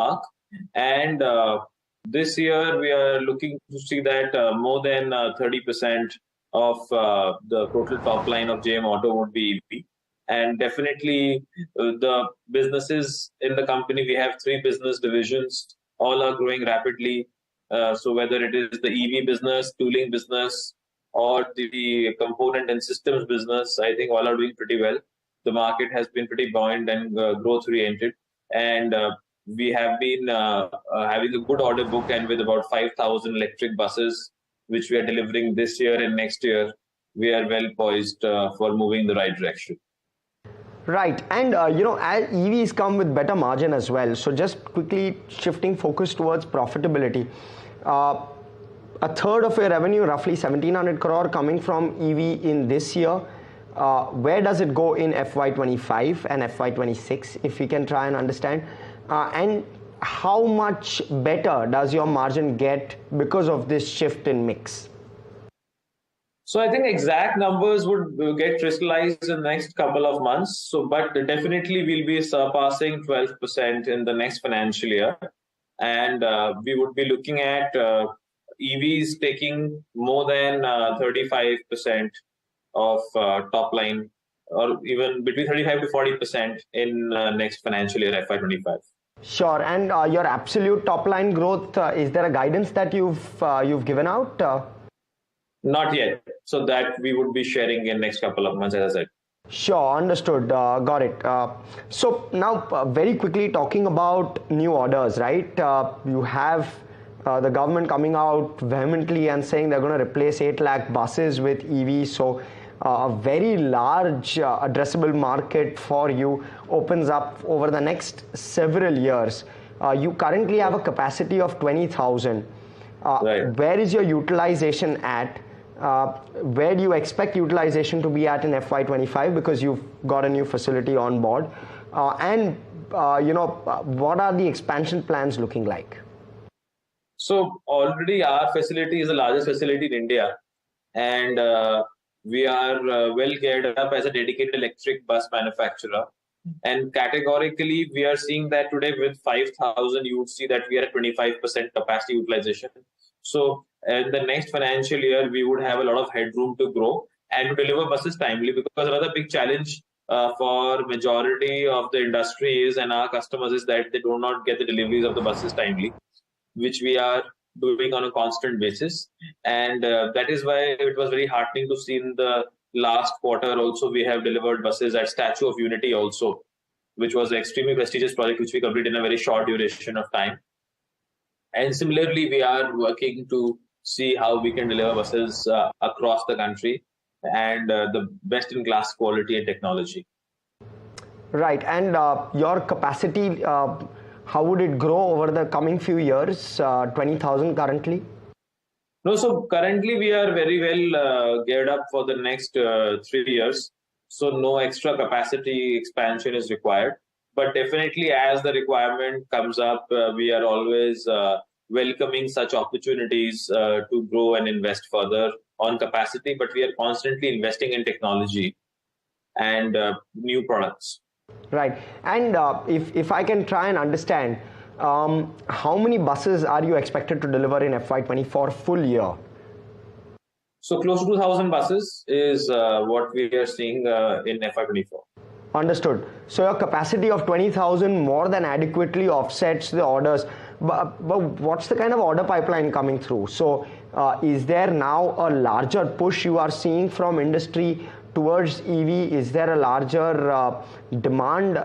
mark. And this year, we are looking to see that more than 30% of the total top line of JM Auto would be EV. And definitely the businesses in the company, we have 3 business divisions, all are growing rapidly. So whether it is the EV business, tooling business, or the component and systems business, I think all are doing pretty well. The market has been pretty buoyant and growth oriented. And we have been having a good order book, and with about 5,000 electric buses, which we are delivering this year and next year, we are well poised for moving the right direction. Right, and as EVs come with better margin as well. So just quickly shifting focus towards profitability. A third of your revenue, roughly 1,700 crore, coming from EV in this year. Where does it go in FY25 and FY26, if we can try and understand? And how much better does your margin get because of this shift in mix? So I think exact numbers would get crystallized in the next couple of months. So, but definitely we'll be surpassing 12% in the next financial year. And we would be looking at EVs taking more than 35% of top line, or even between 35 to 40% in next financial year, FY25. Sure. And your absolute top line growth, is there a guidance that you've given out? Not yet. So that we would be sharing in next couple of months, as I said. Sure, understood. Got it. So now very quickly talking about new orders, right? You have the government coming out vehemently and saying they're going to replace 8 lakh buses with EVs. So a very large addressable market for you opens up over the next several years. You currently have a capacity of 20,000. Right. Where is your utilization at? Where do you expect utilization to be at in FY25, because you've got a new facility on board? And what are the expansion plans looking like? So already our facility is the largest facility in India, and we are well geared up as a dedicated electric bus manufacturer. And categorically, we are seeing that today with 5,000, you would see that we are at 25% capacity utilization. So in the next financial year, we would have a lot of headroom to grow and to deliver buses timely, because another big challenge for majority of the industry is, and our customers, is that they do not get the deliveries of the buses timely, which we are doing on a constant basis. And that is why it was very heartening to see in the last quarter also we have delivered buses at Statue of Unity also, which was an extremely prestigious project which we completed in a very short duration of time. And similarly, we are working to see how we can deliver buses across the country, and the best-in-class quality and technology. Right. And your capacity, how would it grow over the coming few years? 20,000 currently? No, so currently we are very well geared up for the next 3 years. So no extra capacity expansion is required. But definitely as the requirement comes up, we are always welcoming such opportunities to grow and invest further on capacity. But we are constantly investing in technology and new products. Right. And if I can try and understand, how many buses are you expected to deliver in FY24 full year? So close to 2,000 buses is what we are seeing in FY24. Understood. So your capacity of 20,000 more than adequately offsets the orders. But what's the kind of order pipeline coming through? So is there now a larger push you are seeing from industry towards EV? Is there a larger demand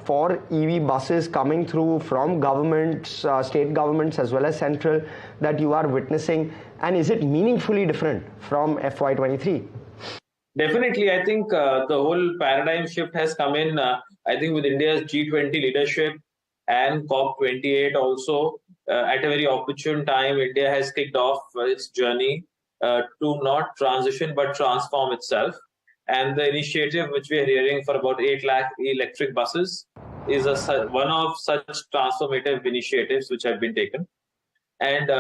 for EV buses coming through from governments, state governments as well as central, that you are witnessing? And is it meaningfully different from FY23? Definitely, I think the whole paradigm shift has come in, I think with India's G20 leadership and COP28 also. At a very opportune time, India has kicked off its journey to not transition but transform itself. And the initiative which we are hearing for about 8 lakh electric buses is one of such transformative initiatives which have been taken. And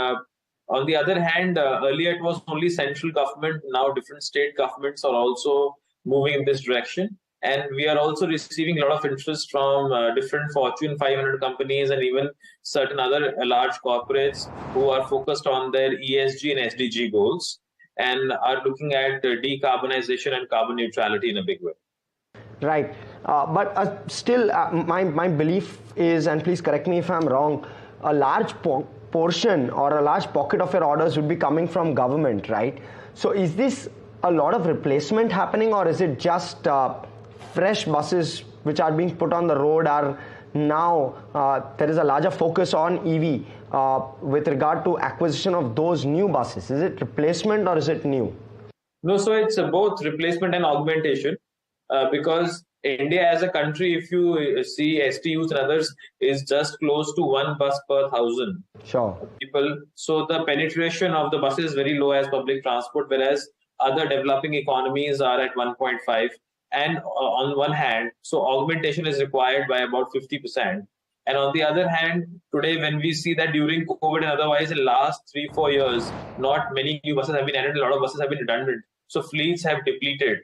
on the other hand, earlier it was only central government. Now different state governments are also moving in this direction. And we are also receiving a lot of interest from different Fortune 500 companies and even certain other large corporates who are focused on their ESG and SDG goals and are looking at decarbonization and carbon neutrality in a big way. Right. But still, my belief is, and please correct me if I'm wrong, a large portion or a large pocket of your orders would be coming from government, right? So is this a lot of replacement happening, or is it just fresh buses which are being put on the road are now there is a larger focus on EV with regard to acquisition of those new buses? Is it replacement or is it new? No, so it's both replacement and augmentation because India as a country, if you see STUs and others, is just close to one bus per 1,000 people. So the penetration of the buses is very low as public transport, whereas other developing economies are at 1.5. And on one hand, so augmentation is required by about 50%. And on the other hand, today when we see that during COVID and otherwise in the last 3-4 years, not many new buses have been added, a lot of buses have been redundant. So fleets have depleted.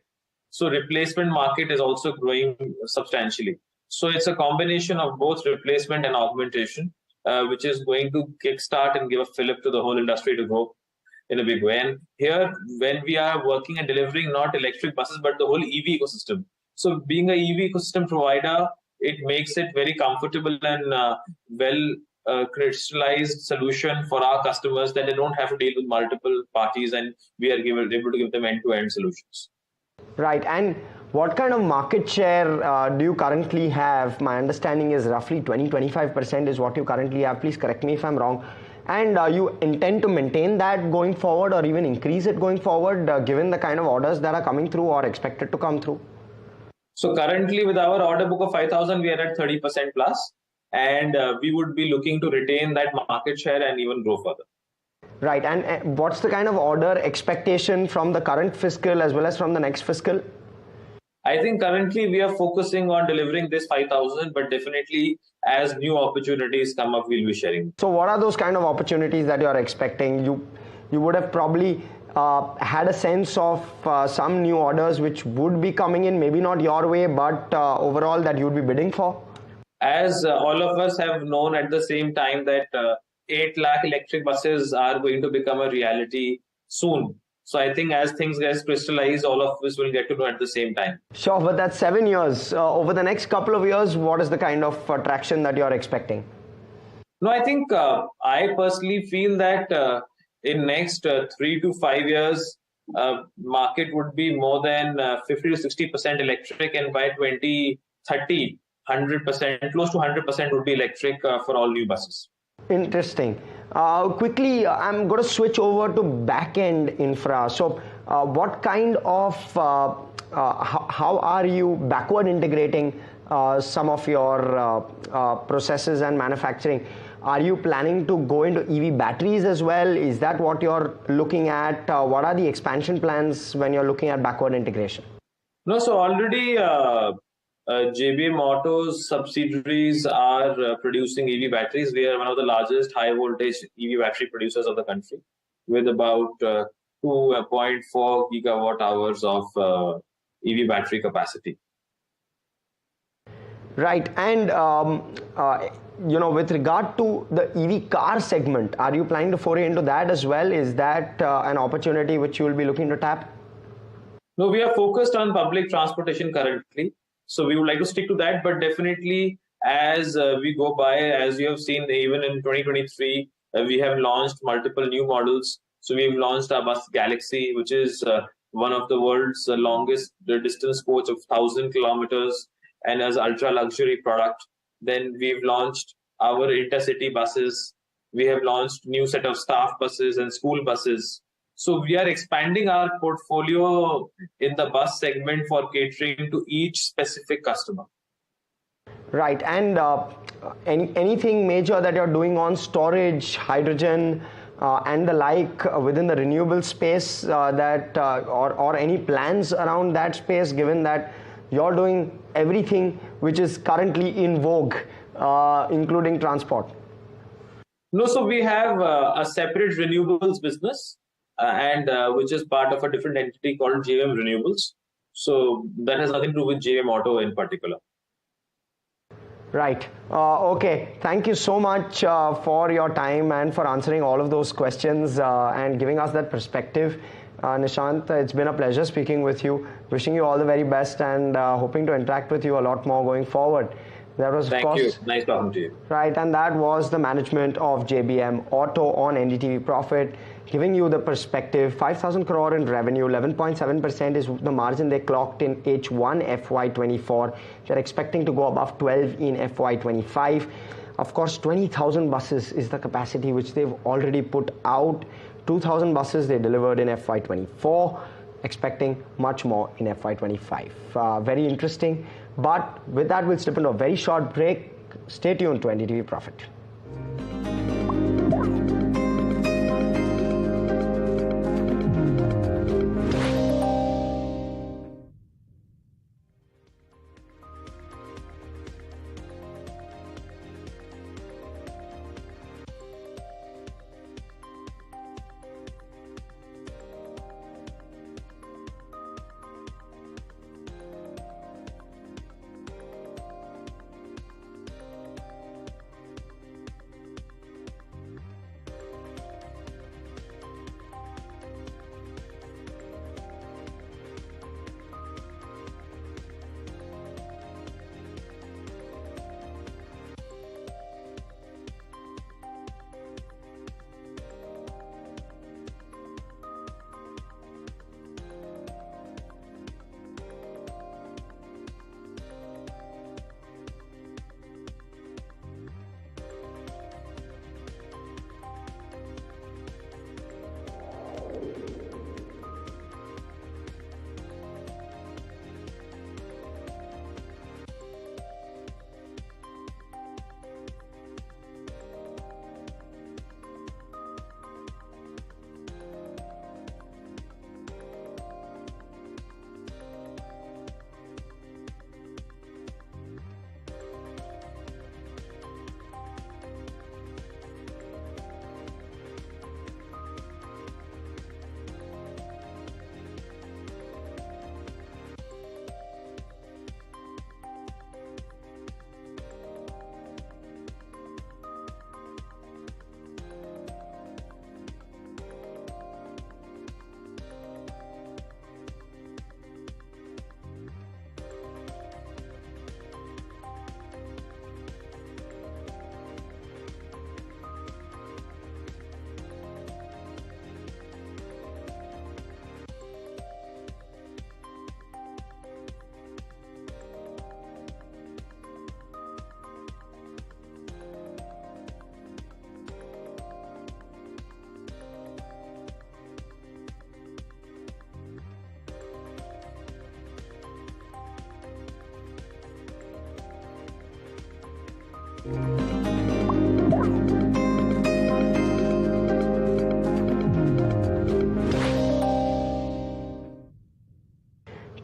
So replacement market is also growing substantially. So it's a combination of both replacement and augmentation, which is going to kickstart and give a fillip to the whole industry to grow in a big way. And here, when we are working and delivering not electric buses, but the whole EV ecosystem. So being an EV ecosystem provider, it makes it very comfortable and crystallized solution for our customers that they don't have to deal with multiple parties, and we are able to give them end-to-end solutions. Right. And what kind of market share do you currently have? My understanding is roughly 20-25% is what you currently have. Please correct me if I'm wrong. And you intend to maintain that going forward or even increase it going forward, given the kind of orders that are coming through or expected to come through? So currently with our order book of 5,000, we are at 30% plus, and we would be looking to retain that market share and even grow further. Right. And what's the kind of order expectation from the current fiscal as well as from the next fiscal? I think currently we are focusing on delivering this 5,000, but definitely as new opportunities come up, we'll be sharing. So what are those kind of opportunities that you are expecting? You would have probably had a sense of some new orders which would be coming in, maybe not your way, but overall that you would be bidding for? As all of us have known at the same time that 8 lakh electric buses are going to become a reality soon. So I think as things get crystallized, all of us will get to know at the same time. Sure, but that's 7 years. Over the next couple of years, what is the kind of traction that you're expecting? No, I think I personally feel that in next 3 to 5 years, market would be more than 50 to 60% electric, and by 2030, 100%, close to 100% would be electric for all new buses. Interesting. Quickly, I'm going to switch over to back-end infra. So what kind of, how are you backward integrating some of your processes and manufacturing? Are you planning to go into EV batteries as well? Is that what you're looking at? What are the expansion plans when you're looking at backward integration? No, so already JBM Auto's subsidiaries are producing EV batteries. We are one of the largest high voltage EV battery producers of the country, with about 2.4 gigawatt hours of EV battery capacity. Right. And, with regard to the EV car segment, are you planning to foray into that as well? Is that an opportunity which you will be looking to tap? No, we are focused on public transportation currently. So we would like to stick to that, but definitely as we go by, as you have seen, even in 2023, we have launched multiple new models. So we've launched our bus Galaxy, which is one of the world's longest distance coach of 1,000 kilometers and as ultra luxury product. Then we've launched our intercity buses. We have launched new set of staff buses and school buses. So we are expanding our portfolio in the bus segment for catering to each specific customer. Right. And anything major that you're doing on storage, hydrogen, and the like within the renewable space or any plans around that space, given that you're doing everything which is currently in vogue, including transport? No, so we have a separate renewables business. And which is part of a different entity called JM Renewables. So that has nothing to do with JM Auto in particular. Right. Okay. Thank you so much for your time and for answering all of those questions and giving us that perspective. Nishant, it's been a pleasure speaking with you. Wishing you all the very best and hoping to interact with you a lot more going forward. That was, of Thank course, you. Nice talking to you. Right, and that was the management of JBM Auto on NDTV Profit, giving you the perspective. 5,000 crore in revenue, 11.7% is the margin they clocked in H1 FY24. They're expecting to go above 12 in FY25. Of course, 20,000 buses is the capacity which they've already put out. 2,000 buses they delivered in FY24, expecting much more in FY25. Very interesting. But with that, we'll step into a very short break. Stay tuned to NDTV Profit.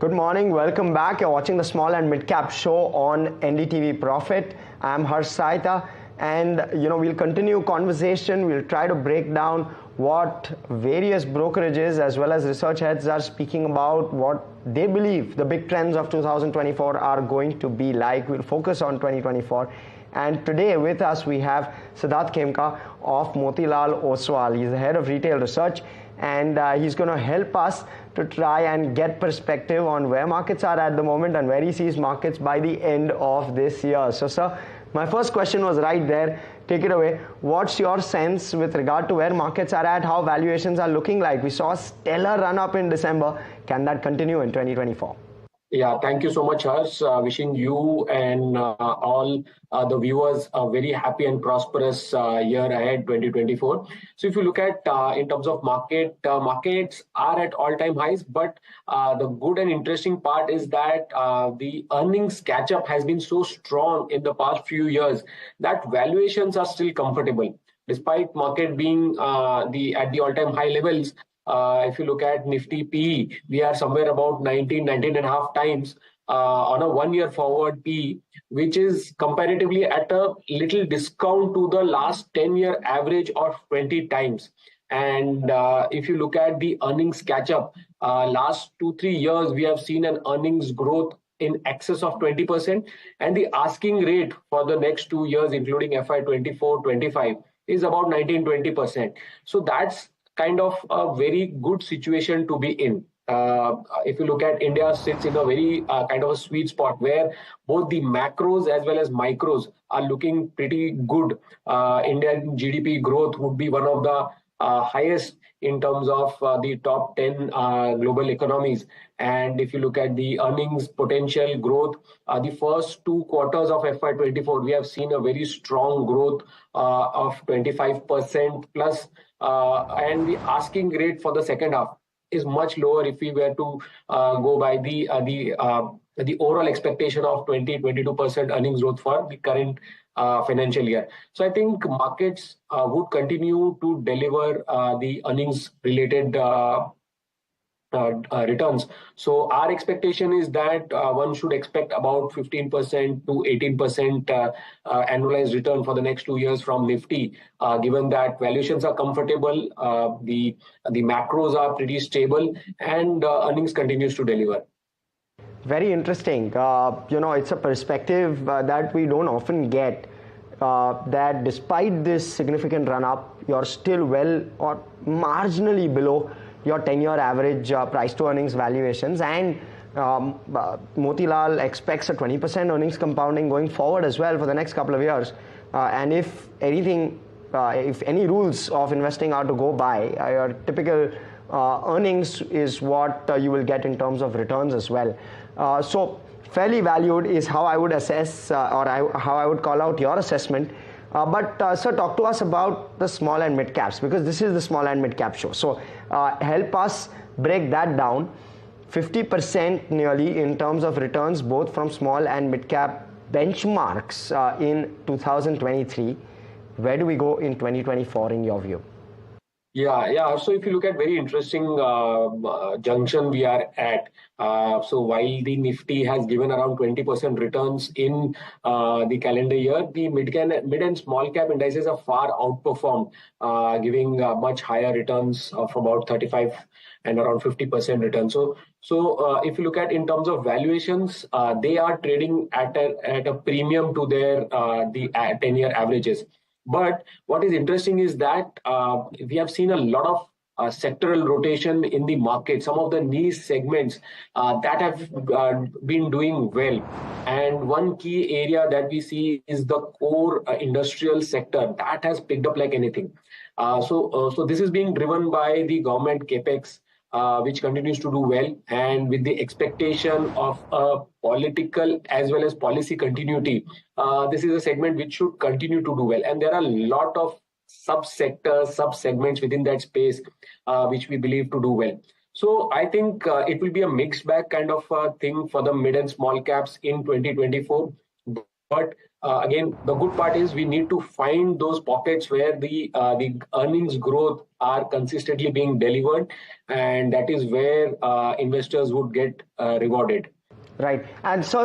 Good morning, welcome back. You're watching the Small and Mid Cap Show on NDTV Profit. I'm Hersh Sayta, and we'll continue conversation. We'll try to break down what various brokerages as well as research heads are speaking about, what they believe the big trends of 2024 are going to be like. We'll focus on 2024. And today with us we have Siddharth Khemka of Motilal Oswal. He's the head of retail research, and he's going to help us to try and get perspective on where markets are at the moment and where he sees markets by the end of this year. So sir, my first question was right there. Take it away. What's your sense with regard to where markets are at, how valuations are looking like? We saw a stellar run up in December. Can that continue in 2024? Yeah, thank you so much, Harsh. Wishing you and all the viewers a very happy and prosperous year ahead, 2024. So if you look at in terms of markets are at all-time highs, but the good and interesting part is that the earnings catch-up has been so strong in the past few years that valuations are still comfortable. Despite market being at the all-time high levels, if you look at Nifty PE, we are somewhere about 19 and a half times on a 1 year forward PE, which is comparatively at a little discount to the last 10-year average of 20 times. And if you look at the earnings catch up, last 2-3 years, we have seen an earnings growth in excess of 20%, and the asking rate for the next 2 years, including FY 24-25, is about 19-20%. So that's kind of a very good situation to be in. If you look at India, sits in a very kind of a sweet spot where both the macros as well as micros are looking pretty good. Indian GDP growth would be one of the highest in terms of the top 10 global economies. And if you look at the earnings potential growth, the first 2 quarters of FY24, we have seen a very strong growth of 25% plus, and the asking rate for the second half is much lower if we were to go by the overall expectation of 20-22% earnings growth for the current financial year. So I think markets would continue to deliver the earnings related returns. So our expectation is that one should expect about 15% to 18% annualized return for the next 2 years from Nifty, given that valuations are comfortable, the macros are pretty stable, and earnings continues to deliver. Very interesting. It's a perspective that we don't often get, that despite this significant run-up, you're still well or marginally below your 10-year average price to earnings valuations, and Motilal expects a 20% earnings compounding going forward as well for the next couple of years. And if anything, if any rules of investing are to go by, your typical earnings is what you will get in terms of returns as well. So fairly valued is how I would assess how I would call out your assessment. But sir, talk to us about the small and mid caps, because this is the small and mid cap show. So help us break that down. 50% nearly in terms of returns, both from small and mid cap benchmarks in 2023. Where do we go in 2024 in your view? Yeah. So if you look at very interesting junction we are at. So while the Nifty has given around 20% returns in the calendar year, the mid and small cap indices are far outperformed, giving much higher returns of about 35 and around 50% return. So if you look at in terms of valuations, they are trading at a premium to their the 10-year averages. But what is interesting is that we have seen a lot of sectoral rotation in the market. Some of the niche segments that have been doing well. And one key area that we see is the core industrial sector that has picked up like anything. So this is being driven by the government capex, which continues to do well, and with the expectation of political as well as policy continuity, this is a segment which should continue to do well. And there are a lot of sub-sectors, sub-segments within that space, which we believe to do well. So I think it will be a mixed bag kind of thing for the mid and small caps in 2024. But again, the good part is we need to find those pockets where the earnings growth are consistently being delivered, and that is where investors would get rewarded. Right. And so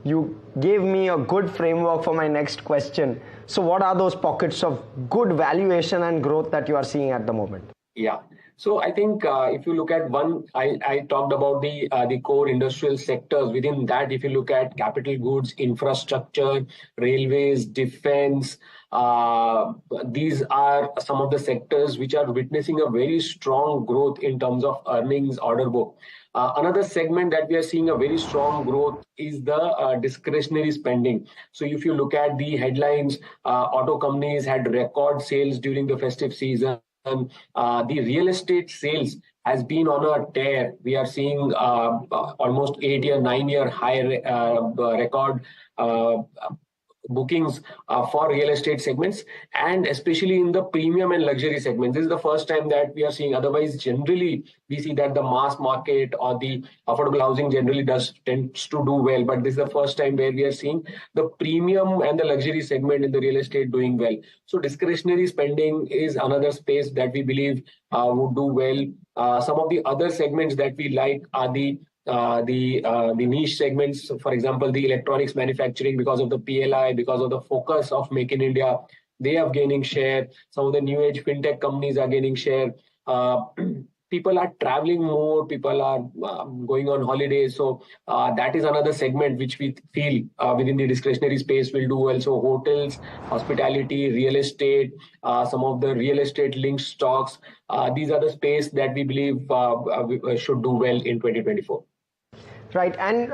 you gave me a good framework for my next question. So what are those pockets of good valuation and growth that you are seeing at the moment? Yeah. So I think if you look at one, I talked about the core industrial sectors. Within that, if you look at capital goods, infrastructure, railways, defense, these are some of the sectors which are witnessing a very strong growth in terms of earnings order book. Another segment that we are seeing a very strong growth is the discretionary spending. So if you look at the headlines, auto companies had record sales during the festive season. The real estate sales has been on a tear. We are seeing almost 8-year, 9-year high record bookings for real estate segments, and especially in the premium and luxury segments. This is the first time that we are seeing. Otherwise, generally, we see that the mass market or the affordable housing generally tends to do well. But this is the first time where we are seeing the premium and the luxury segment in the real estate doing well. So discretionary spending is another space that we believe would do well. Some of the other segments that we like are the niche segments, for example, the electronics manufacturing, because of the PLI, because of the focus of Make in India, they are gaining share. Some of the new age fintech companies are gaining share. people are traveling more, people are going on holidays. So that is another segment which we feel within the discretionary space will do well. So hotels, hospitality, real estate, some of the real estate linked stocks, these are the space that we believe should do well in 2024. Right, and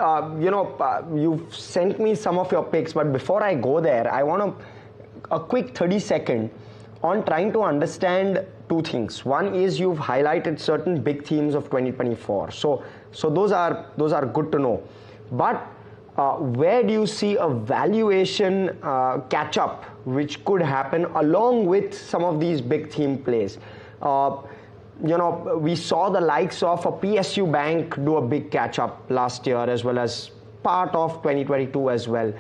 you've sent me some of your picks, but before I go there, I want a quick 30-second on trying to understand two things. One is you've highlighted certain big themes of 2024, so those are good to know. But where do you see a valuation catch up which could happen along with some of these big theme plays? We saw the likes of a PSU bank do a big catch up last year as well as part of 2022 as well.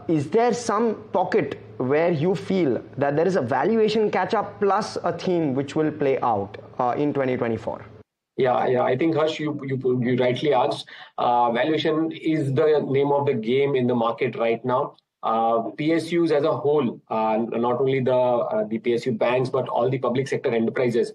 Is there some pocket where you feel that there is a valuation catch up plus a theme which will play out in 2024? Yeah. I think, Hersh, you rightly asked. Valuation is the name of the game in the market right now. PSUs as a whole, not only the PSU banks, but all the public sector enterprises,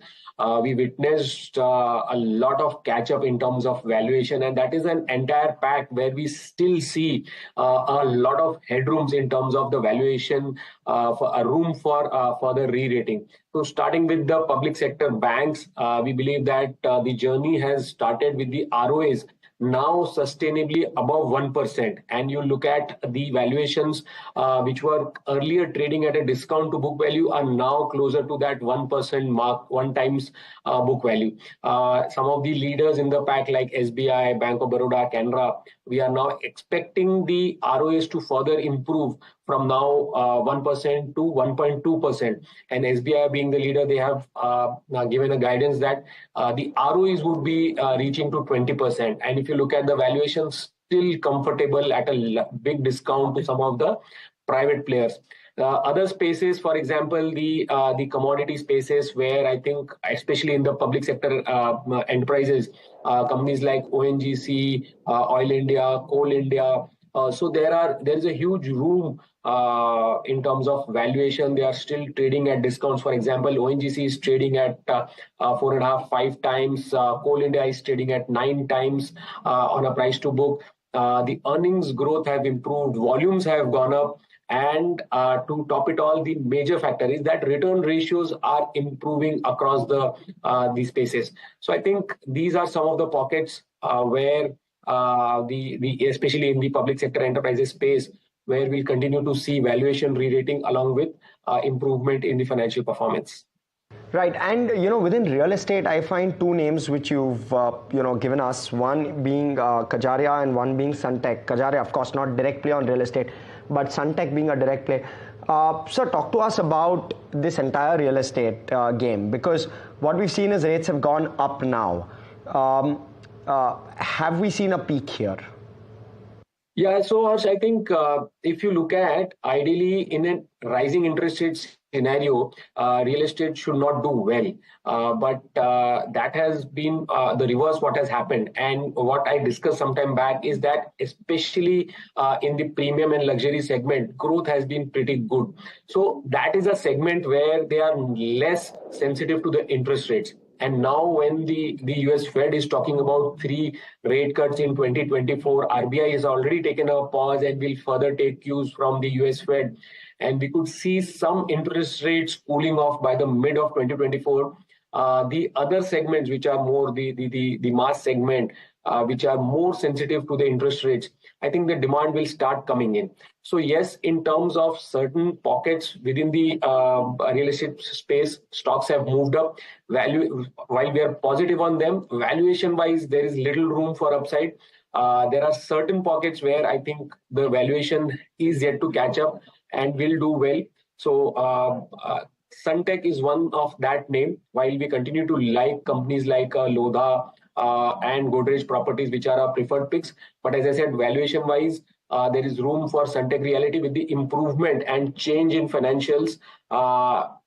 we witnessed a lot of catch up in terms of valuation, and that is an entire pack where we still see a lot of headrooms in terms of the valuation, for a room for further re-rating. So starting with the public sector banks, we believe that the journey has started with the ROAs now sustainably above 1%. And you look at the valuations which were earlier trading at a discount to book value are now closer to that 1% mark, 1 times book value. Some of the leaders in the pack like SBI, Bank of Baroda, Canara, we are now expecting the ROAs to further improve from now 1% to 1.2%. And SBI being the leader, they have given a guidance that the ROEs would be reaching to 20%. And if you look at the valuations, still comfortable at a big discount to some of the private players. Other spaces, for example, the commodity spaces, where I think, especially in the public sector enterprises, companies like ONGC, Oil India, Coal India. So there is a huge room in terms of valuation. They are still trading at discounts. For example, ONGC is trading at 4.5, 5 times. Coal India is trading at 9 times on a price to book. The earnings growth have improved, volumes have gone up. And to top it all, the major factor is that return ratios are improving across these spaces. So I think these are some of the pockets where especially in the public sector enterprises space, where we'll continue to see valuation re-rating along with improvement in the financial performance. Right, and within real estate, I find two names which you've given us. One being Kajaria and one being Sunteck. Kajaria, of course, not direct play on real estate, but Sunteck being a direct play. So talk to us about this entire real estate game, because what we've seen is rates have gone up now. Have we seen a peak here? Yeah, so Harsh, I think if you look at ideally in a rising interest rates scenario, real estate should not do well. But that has been the reverse what has happened. And what I discussed some time back is that especially in the premium and luxury segment, growth has been pretty good. So that is a segment where they are less sensitive to the interest rates. And now when the US Fed is talking about 3 rate cuts in 2024, RBI has already taken a pause and will further take cues from the US Fed. And we could see some interest rates cooling off by the mid of 2024. The other segments, which are more the mass segment, which are more sensitive to the interest rates, I think the demand will start coming in. So yes, in terms of certain pockets within the real estate space, stocks have moved up. While we are positive on them, valuation-wise, there is little room for upside. There are certain pockets where I think the valuation is yet to catch up and will do well. So Sunteck is one of that name, while we continue to like companies like Lodha and Godrej Properties, which are our preferred picks. But as I said, valuation-wise, there is room for Sunteck Realty with the improvement and change in financials.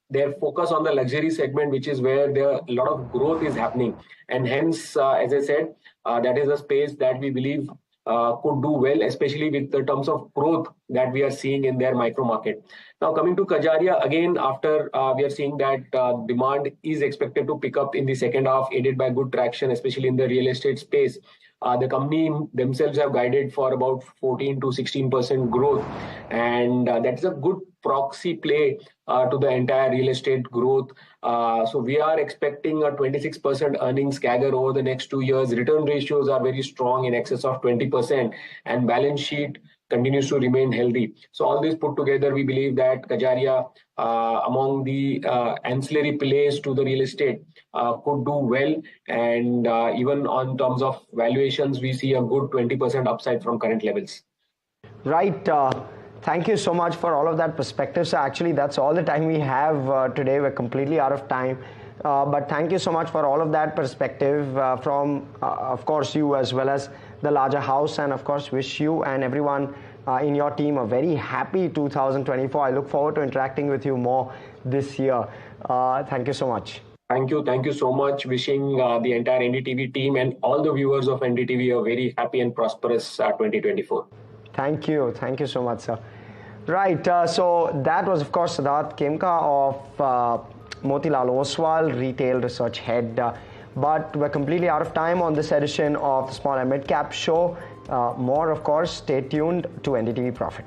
Their focus on the luxury segment, which is where a lot of growth is happening. And hence, as I said, that is a space that we believe could do well, especially with the terms of growth that we are seeing in their micro market. Now, coming to Kajaria, again, after we are seeing that demand is expected to pick up in the second half, aided by good traction, especially in the real estate space. The company themselves have guided for about 14 to 16% growth, and that's a good proxy play to the entire real estate growth. So we are expecting a 26% earnings CAGR over the next 2 years. Return ratios are very strong, in excess of 20%, and balance sheet continues to remain healthy. So all this put together, we believe that Kajaria, among the ancillary plays to the real estate, could do well. And even on terms of valuations, we see a good 20% upside from current levels. Right. Thank you so much for all of that perspective. So actually, that's all the time we have today. We're completely out of time. But thank you so much for all of that perspective from, of course, you as well as the larger house, and of course, wish you and everyone in your team a very happy 2024. I look forward to interacting with you more this year. Thank you so much. Thank you. Thank you so much. Wishing the entire NDTV team and all the viewers of NDTV a very happy and prosperous 2024. Thank you. Thank you so much, sir. Right. So that was, of course, Siddharth Khemka of Motilal Oswal, Retail Research Head. But we're completely out of time on this edition of the Small and Mid Cap Show. More, of course, stay tuned to NDTV Profit.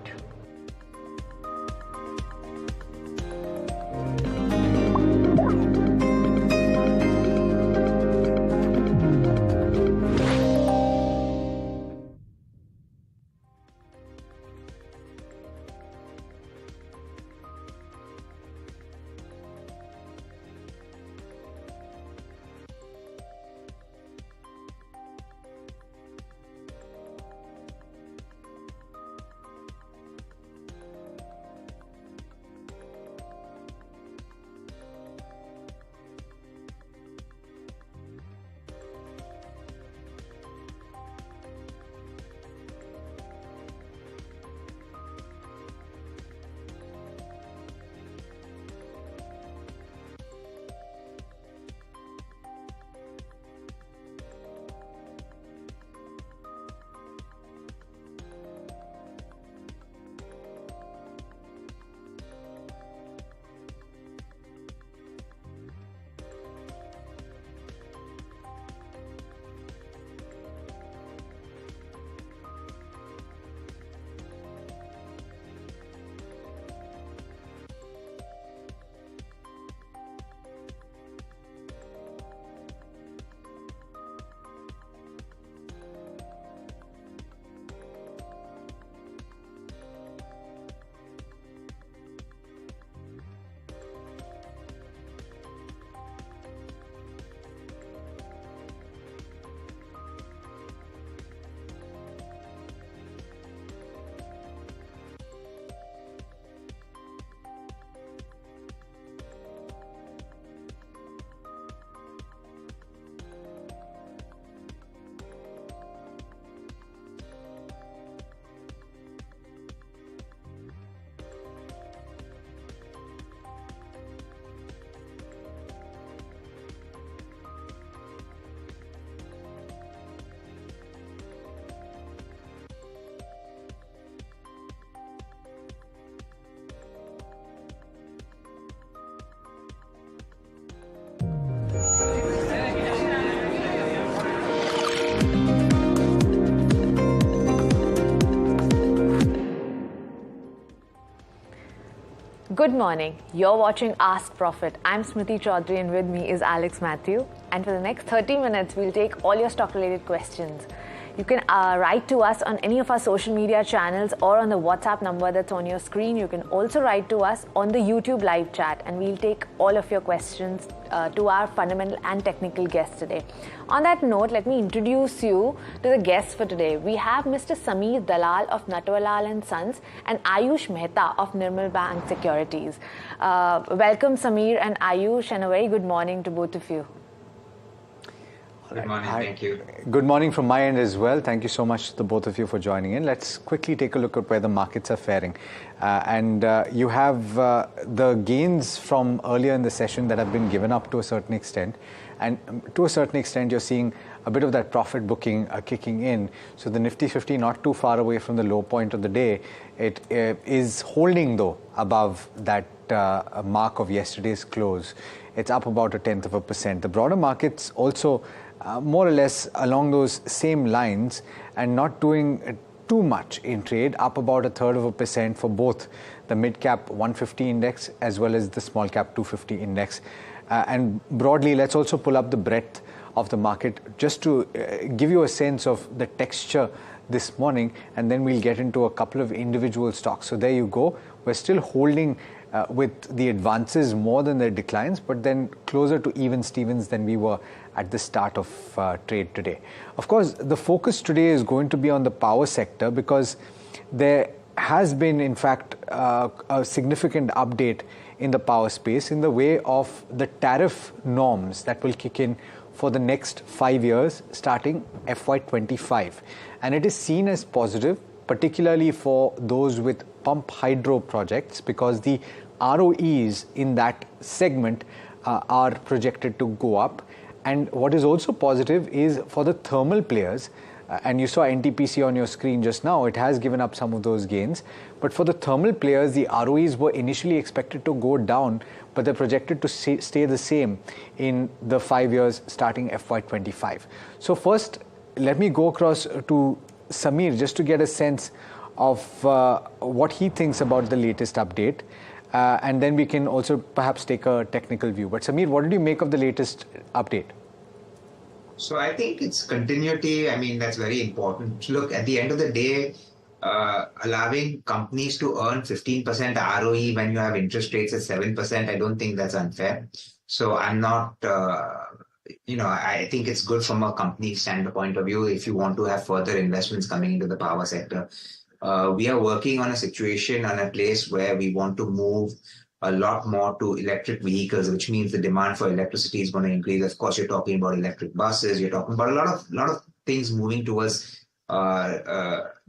Good morning. You're watching Ask Profit. I'm Smriti Chaudhary and with me is Alex Matthew. And for the next 30 minutes, we'll take all your stock-related questions. You can write to us on any of our social media channels or on the WhatsApp number that's on your screen. You can also write to us on the YouTube live chat, and we'll take all of your questions to our fundamental and technical guests today. On that note, let me introduce you to the guests for today. We have Mr. Sameer Dalal of Natwarlal and Sons and Ayush Mehta of Nirmal Bang Securities. Welcome, Sameer and Ayush, and a very good morning to both of you. Good morning, thank you. Good morning from my end as well. Thank you so much to the both of you for joining in. Let's quickly take a look at where the markets are faring. You have the gains from earlier in the session that have been given up to a certain extent. And to a certain extent, you're seeing a bit of that profit booking kicking in. So the Nifty 50 not too far away from the low point of the day. It is holding though above that mark of yesterday's close. It's up about 0.1%. The broader markets also more or less along those same lines and not doing too much in trade, up about 0.33% for both the mid-cap 150 index as well as the small-cap 250 index. And broadly, let's also pull up the breadth of the market just to give you a sense of the texture this morning, and then we'll get into a couple of individual stocks. So there you go. We're still holding with the advances more than the declines, but then closer to even Stevens than we were at the start of trade today. Of course, the focus today is going to be on the power sector because there has been, in fact, a significant update in the power space in the way of the tariff norms that will kick in for the next 5 years starting FY25. And it is seen as positive, particularly for those with pump hydro projects, because the ROEs in that segment are projected to go up. And what is also positive is for the thermal players, and you saw NTPC on your screen just now, it has given up some of those gains. But for the thermal players, the ROEs were initially expected to go down, but they're projected to stay the same in the 5 years starting FY25. So first, let me go across to Samir just to get a sense of what he thinks about the latest update. And then we can also perhaps take a technical view. But Samir, what did you make of the latest update? So I think it's continuity. I mean, that's very important. Look, at the end of the day, allowing companies to earn 15% ROE when you have interest rates at 7%, I don't think that's unfair. So I'm not, I think it's good from a company standpoint of view if you want to have further investments coming into the power sector. We are working on a situation on a place where we want to move a lot more to electric vehicles, which means the demand for electricity is going to increase. Of course, you're talking about electric buses. You're talking about a lot of things moving towards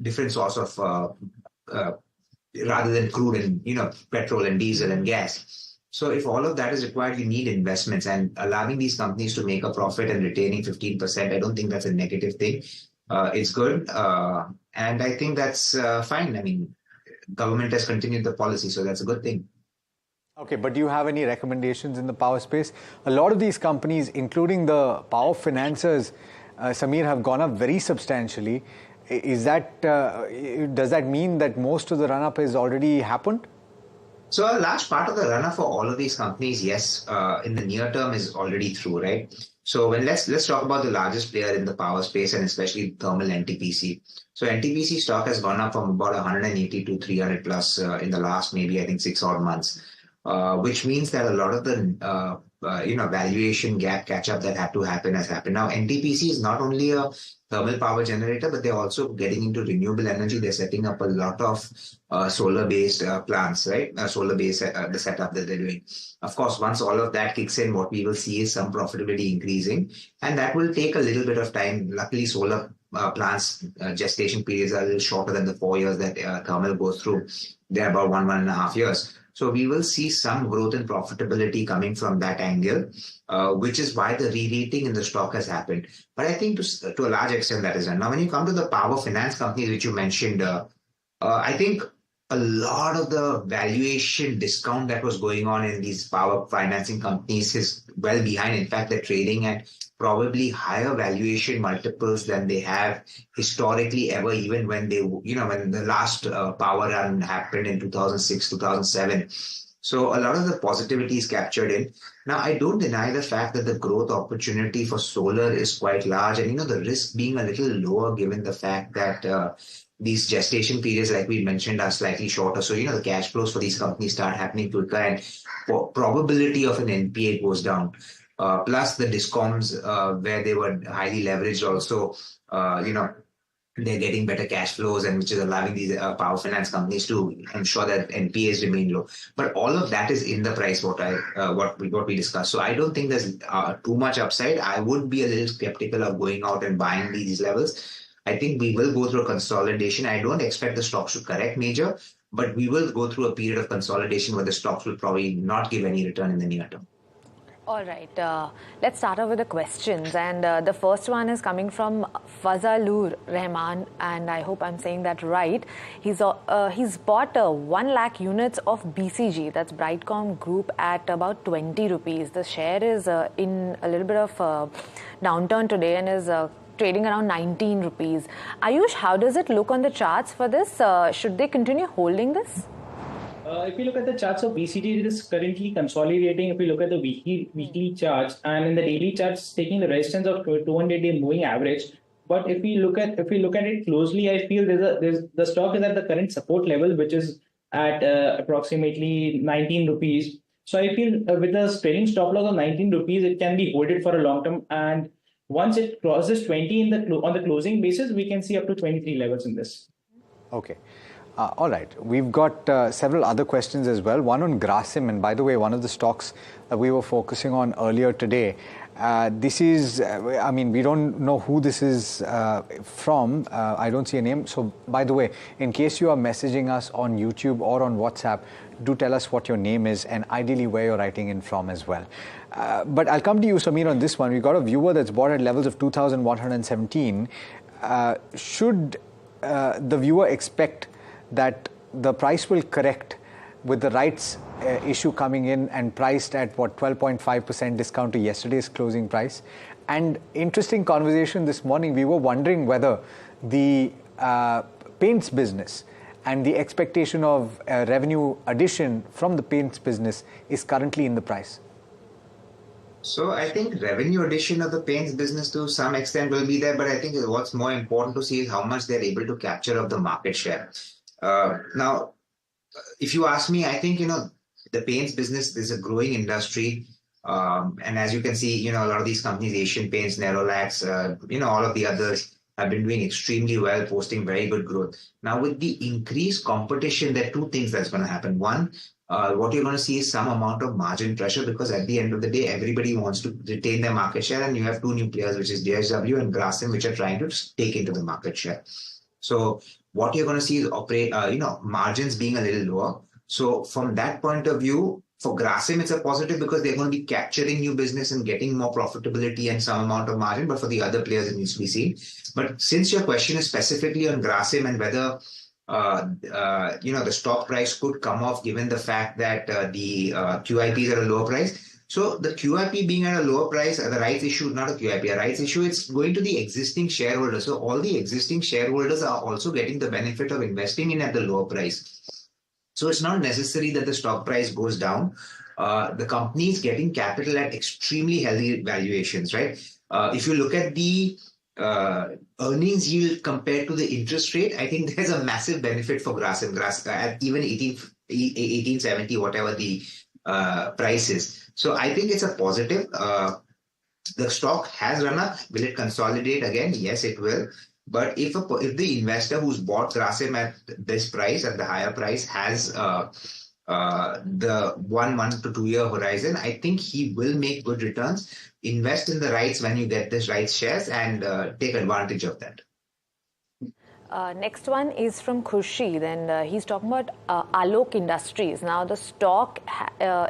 different sorts of rather than crude and petrol and diesel and gas. So if all of that is required, you need investments, and allowing these companies to make a profit and retaining 15%, I don't think that's a negative thing. It's good, and I think that's fine. I mean, government has continued the policy, so that's a good thing. Okay, but do you have any recommendations in the power space? A lot of these companies, including the power financiers, Samir, have gone up very substantially. Is that does that mean that most of the run-up has already happened? So a large part of the run-up for all of these companies, yes, in the near term is already through, right? So let's talk about the largest player in the power space, and especially thermal, NTPC. So NTPC stock has gone up from about 180 to 300 plus in the last maybe I think 6 odd months. Which means that a lot of the valuation gap catch-up that had to happen has happened. Now, NTPC is not only a thermal power generator, but they're also getting into renewable energy. They're setting up a lot of solar-based plants, right? Solar-based, the setup that they're doing. Of course, once all of that kicks in, what we will see is some profitability increasing, and that will take a little bit of time. Luckily, solar plants gestation periods are a little shorter than the 4 years that thermal goes through. They're about 1.5 years. So we will see some growth in profitability coming from that angle, which is why the re-rating in the stock has happened. But I think to a large extent that is done. Now, when you come to the power finance companies, which you mentioned, I think a lot of the valuation discount that was going on in these power financing companies is well behind. In fact, they're trading at probably higher valuation multiples than they have historically ever, even when they, when the last power run happened in 2006, 2007. So a lot of the positivity is captured in. Now, I don't deny the fact that the growth opportunity for solar is quite large, and the risk being a little lower given the fact that these gestation periods, like we mentioned, are slightly shorter. So, the cash flows for these companies start happening quicker, and probability of an NPA goes down. Plus the discoms, where they were highly leveraged also, they're getting better cash flows, and which is allowing these power finance companies to ensure that NPAs remain low. But all of that is in the price what we discussed. So I don't think there's too much upside. I would be a little skeptical of going out and buying these levels. I think we will go through a consolidation. I don't expect the stocks to correct major, but we will go through a period of consolidation where the stocks will probably not give any return in the near term. All right, let's start off with the questions. And the first one is coming from Fazalur Rahman, and I hope I'm saying that right. He's bought 1 lakh units of BCG, that's Brightcom Group, at about 20 rupees. The share is in a little bit of downturn today and is trading around 19 rupees. Ayush, how does it look on the charts for this? Should they continue holding this? If you look at the charts of BCG, it is currently consolidating. If you look at the weekly charts, and in the daily charts, taking the resistance of 200-day moving average. But if we look at it closely, I feel the stock is at the current support level, which is at approximately 19 rupees. So I feel with a trailing stop loss of 19 rupees, it can be holded for a long term. And once it crosses 20 on the closing basis, we can see up to 23 levels in this. Okay. All right. We've got several other questions as well. One on Grasim, and by the way, one of the stocks that we were focusing on earlier today. This is, I mean, we don't know who this is from. I don't see a name. So, by the way, in case you are messaging us on YouTube or on WhatsApp, do tell us what your name is and ideally where you're writing in from as well. But I'll come to you, Samir, on this one. We've got a viewer that's bought at levels of 2,117. Should the viewer expect that the price will correct with the rights issue coming in and priced at what, 12.5% discount to yesterday's closing price? And interesting conversation this morning, we were wondering whether the paints business and the expectation of revenue addition from the paints business is currently in the price. So I think revenue addition of the paints business to some extent will be there, but I think what's more important to see is how much they're able to capture of the market share. Now, if you ask me, I think, the paints business is a growing industry. And as you can see, a lot of these companies, Asian Paints, Nerolac, all of the others have been doing extremely well, posting very good growth. Now, with the increased competition, there are two things that's going to happen. One, what you're going to see is some amount of margin pressure, because at the end of the day, everybody wants to retain their market share. And you have two new players, which is DSW and Grasim, which are trying to take into the market share. So what you're going to see is margins being a little lower. So from that point of view, for Grasim, it's a positive because they're going to be capturing new business and getting more profitability and some amount of margin. But for the other players, it needs to be seen. But since your question is specifically on Grasim and whether the stock price could come off given the fact that the QIPs are at a lower price. So the QIP being at a lower price, the rights issue, not a QIP, a rights issue, it's going to the existing shareholders. So all the existing shareholders are also getting the benefit of investing in at the lower price. So it's not necessary that the stock price goes down. The company is getting capital at extremely healthy valuations, right? If you look at the earnings yield compared to the interest rate, I think there's a massive benefit for Grasim at even 1870, whatever the price is. So I think it's a positive. The stock has run up. Will it consolidate again? Yes, it will. But if the investor who's bought Grasim at this price, at the higher price, has the 1 to 2 year horizon, I think he will make good returns. Invest in the rights when you get this rights shares and take advantage of that. Next one is from Khurshid, and he's talking about Alok Industries. Now, the stock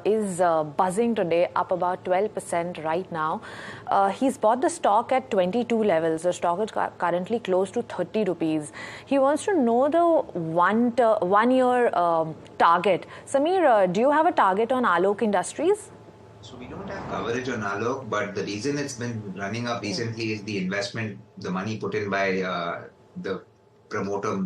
is buzzing today, up about 12% right now. He's bought the stock at 22 levels. The stock is currently close to 30 rupees. He wants to know the 1 year target. Samir, do you have a target on Alok Industries? So we don't have coverage on Alok, but the reason it's been running up recently is the investment, the money put in by the promoter,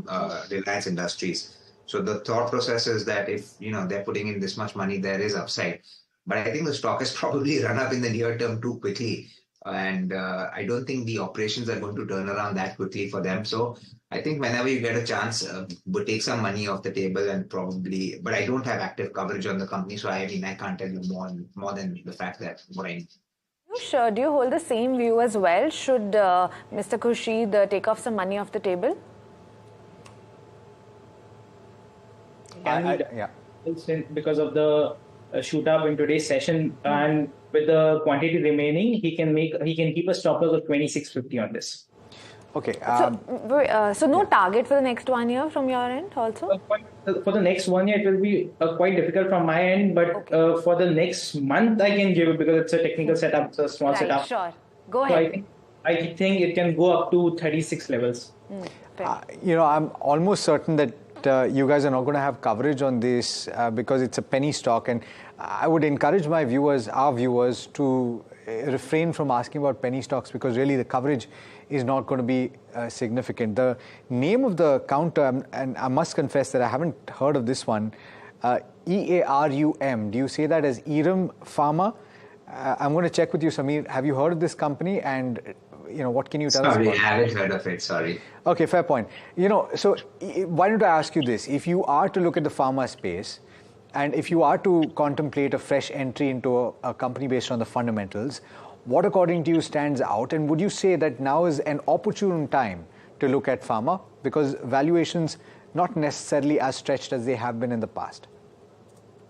Reliance Industries. So the thought process is that if they're putting in this much money, there is upside. But I think the stock has probably run up in the near term too quickly, and I don't think the operations are going to turn around that quickly for them. So I think whenever you get a chance, we'll take some money off the table and probably. But I don't have active coverage on the company, so I can't tell you more than the fact that what I. Sure. Do you hold the same view as well? Should Mr. Khurshid take off some money off the table? Because of the shoot up in today's session, and with the quantity remaining, he can keep a stop loss of 26.50 on this. Okay. So no target for the next 1 year from your end also? For the next 1 year, it will be quite difficult from my end, but for the next month, I can give it because it's a technical setup, it's a small setup. Sure. Go So ahead. I think it can go up to 36 levels. I'm almost certain that you guys are not going to have coverage on this because it's a penny stock, and I would encourage our viewers, to refrain from asking about penny stocks because really the coverage is not going to be significant. The name of the counter, and I must confess that I haven't heard of this one, EARUM. Do you say that as Erum Pharma? I'm going to check with you, Samir. Have you heard of this company? And what can you tell us about it? Sorry, I haven't heard of it. Sorry. Okay, fair point. So why don't I ask you this? If you are to look at the pharma space, and if you are to contemplate a fresh entry into a company based on the fundamentals, what according to you stands out? And would you say that now is an opportune time to look at pharma because valuations not necessarily as stretched as they have been in the past?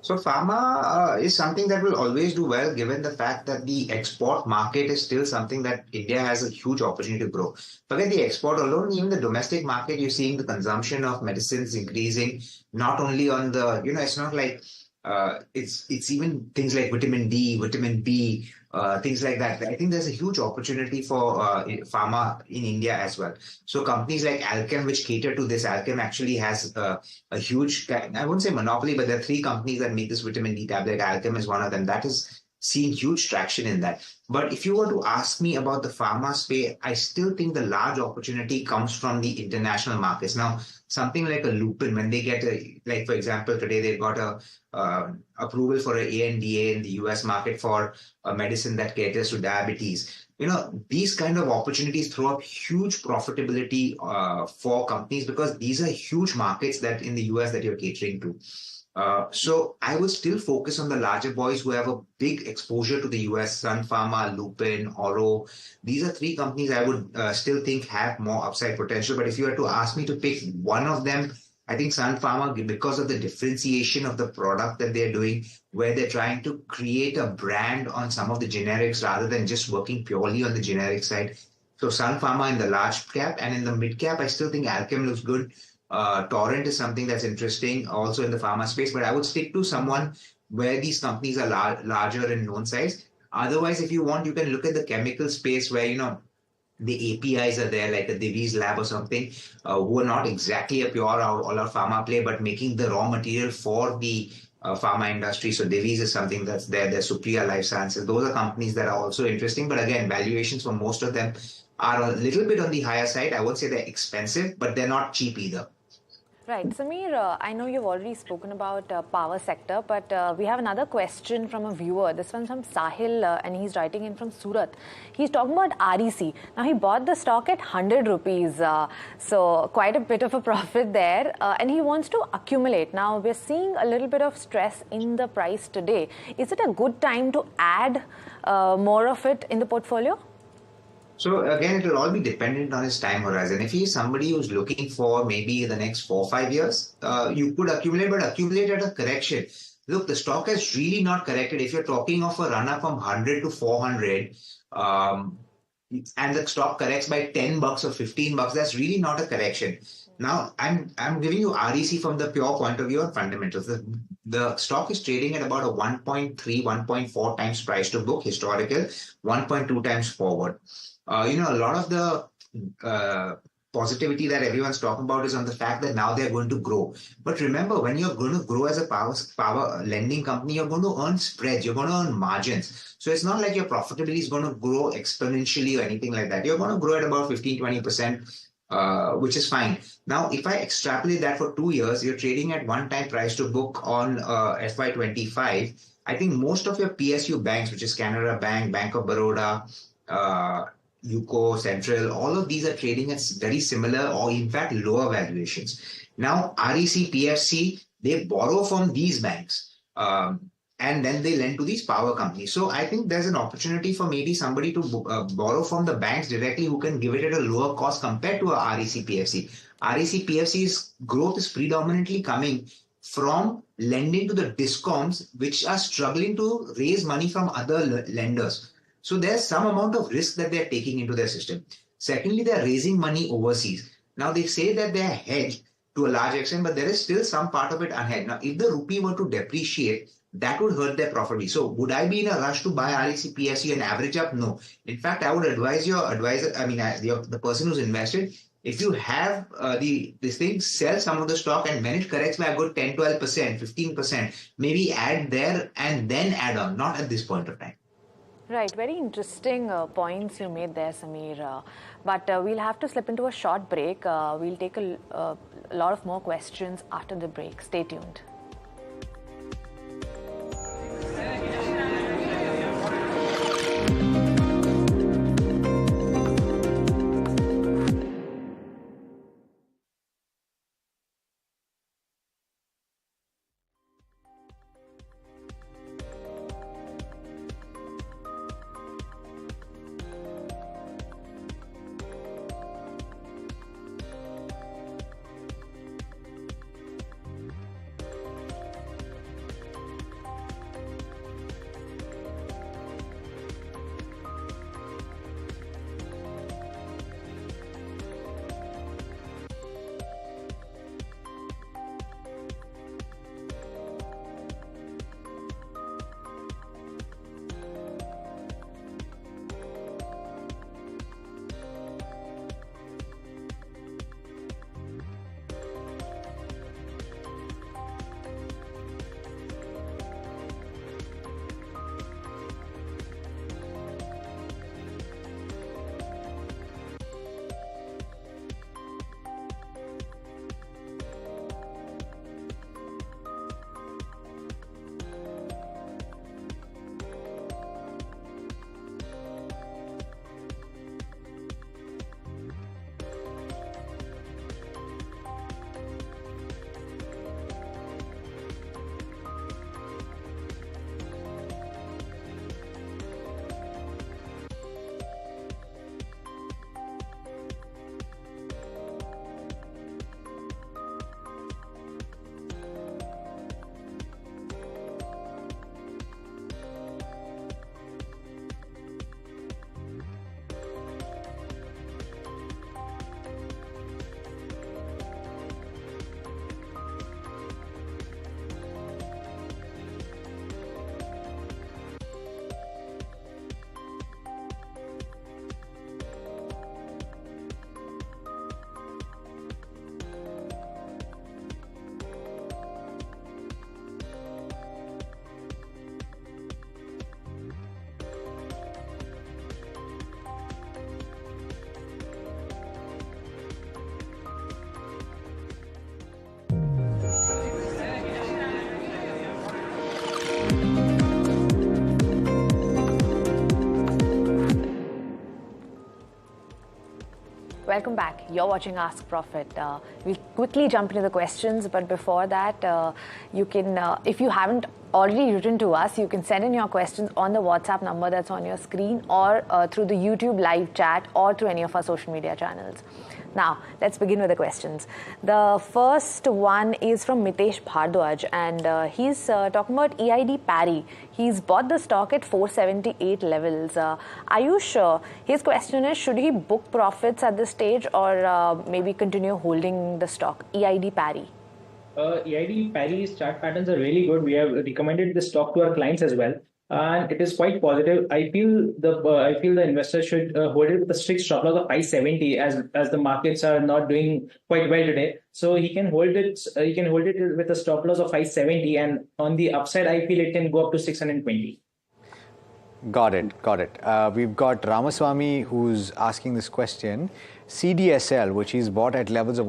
So pharma is something that will always do well given the fact that the export market is still something that India has a huge opportunity to grow. Forget the export alone, even the domestic market, you're seeing the consumption of medicines increasing, not only on the, it's not like, it's even things like vitamin D, vitamin B, things like that. I think there's a huge opportunity for pharma in India as well. So companies like Alchem, which cater to this, Alchem actually has a huge, I wouldn't say monopoly, but there are 3 companies that make this vitamin D tablet. Alchem is one of them. That is seeing huge traction in that. But if you were to ask me about the pharma space, I still think the large opportunity comes from the international markets. Now, something like a Lupin, when they get like for example, today they've got a approval for an ANDA in the US market for a medicine that caters to diabetes. These kind of opportunities throw up huge profitability for companies because these are huge markets that in the US that you're catering to. So I would still focus on the larger boys who have a big exposure to the US, Sun Pharma, Lupin, Oro. These are 3 companies I would still think have more upside potential. But if you were to ask me to pick one of them, I think Sun Pharma, because of the differentiation of the product that they're doing, where they're trying to create a brand on some of the generics rather than just working purely on the generic side. So Sun Pharma in the large cap, and in the mid cap, I still think Alchem looks good. Torrent is something that's interesting also in the pharma space, but I would stick to someone where these companies are larger in known size. Otherwise, if you want, you can look at the chemical space where, the APIs are there, like a Divi's lab or something, who are not exactly a pure all-out pharma play, but making the raw material for the pharma industry. So Divi's is something that's there. There's Supriya Life Sciences. Those are companies that are also interesting. But again, valuations for most of them are a little bit on the higher side. I would say they're expensive, but they're not cheap either. Right. Samir, I know you've already spoken about power sector, but we have another question from a viewer. This one's from Sahil, and he's writing in from Surat. He's talking about REC. Now, he bought the stock at 100 rupees, so quite a bit of a profit there, and he wants to accumulate. Now, we're seeing a little bit of stress in the price today. Is it a good time to add more of it in the portfolio? So again, it will all be dependent on his time horizon. If he's somebody who's looking for maybe the next 4 or 5 years, you could accumulate, but accumulate at a correction. Look, the stock has really not corrected. If you're talking of a run-up from 100 to 400, and the stock corrects by $10 or $15, that's really not a correction. Now, I'm giving you REC from the pure point of view of fundamentals. The stock is trading at about a 1.3, 1.4 times price to book, historical, 1.2 times forward. A lot of the positivity that everyone's talking about is on the fact that now they're going to grow. But remember, when you're going to grow as a power lending company, you're going to earn spreads, you're going to earn margins. So it's not like your profitability is going to grow exponentially or anything like that. You're going to grow at about 15-20%, which is fine. Now, if I extrapolate that for 2 years, you're trading at 1 time price to book on FY25. I think most of your PSU banks, which is Canara Bank, Bank of Baroda, UCO, Central, all of these are trading at very similar or in fact lower valuations. Now, REC, PFC, they borrow from these banks and then they lend to these power companies. So I think there's an opportunity for maybe somebody to borrow from the banks directly who can give it at a lower cost compared to a REC, PFC. REC, PFC's growth is predominantly coming from lending to the discoms which are struggling to raise money from other lenders. So there's some amount of risk that they're taking into their system. Secondly, they're raising money overseas. Now, they say that they're hedged to a large extent, but there is still some part of it unhedged. Now, if the rupee were to depreciate, that would hurt their profitability. So, would I be in a rush to buy REC, PSU and average up? No. In fact, I would advise your advisor, the person who's invested, if you have this thing, sell some of the stock, and when it corrects by a good 10, 12%, 15%, maybe add there and then add on, not at this point of time. Right, very interesting points you made there, Sameer. But we'll have to slip into a short break. We'll take a lot of more questions after the break. Stay tuned. Welcome back. You're watching Ask Profit. We'll quickly jump into the questions, but before that, you can, if you haven't already written to us, you can send in your questions on the WhatsApp number that's on your screen, or through the YouTube live chat, or through any of our social media channels. Now, let's begin with the questions. The first one is from Mitesh Bhardwaj, and he's talking about EID Parry. He's bought the stock at 478 levels. Are you sure? His question is, should he book profits at this stage, or maybe continue holding the stock? EID Parry. EID Parry's chart patterns are really good. We have recommended this stock to our clients as well, and it is quite positive. I feel the investor should hold it with a strict stop loss of 570, as the markets are not doing quite well today. So he can hold it. He can hold it with a stop loss of 570, and on the upside, I feel it can go up to 620. Got it. We've got Ramaswamy who's asking this question. CDSL, which he's bought at levels of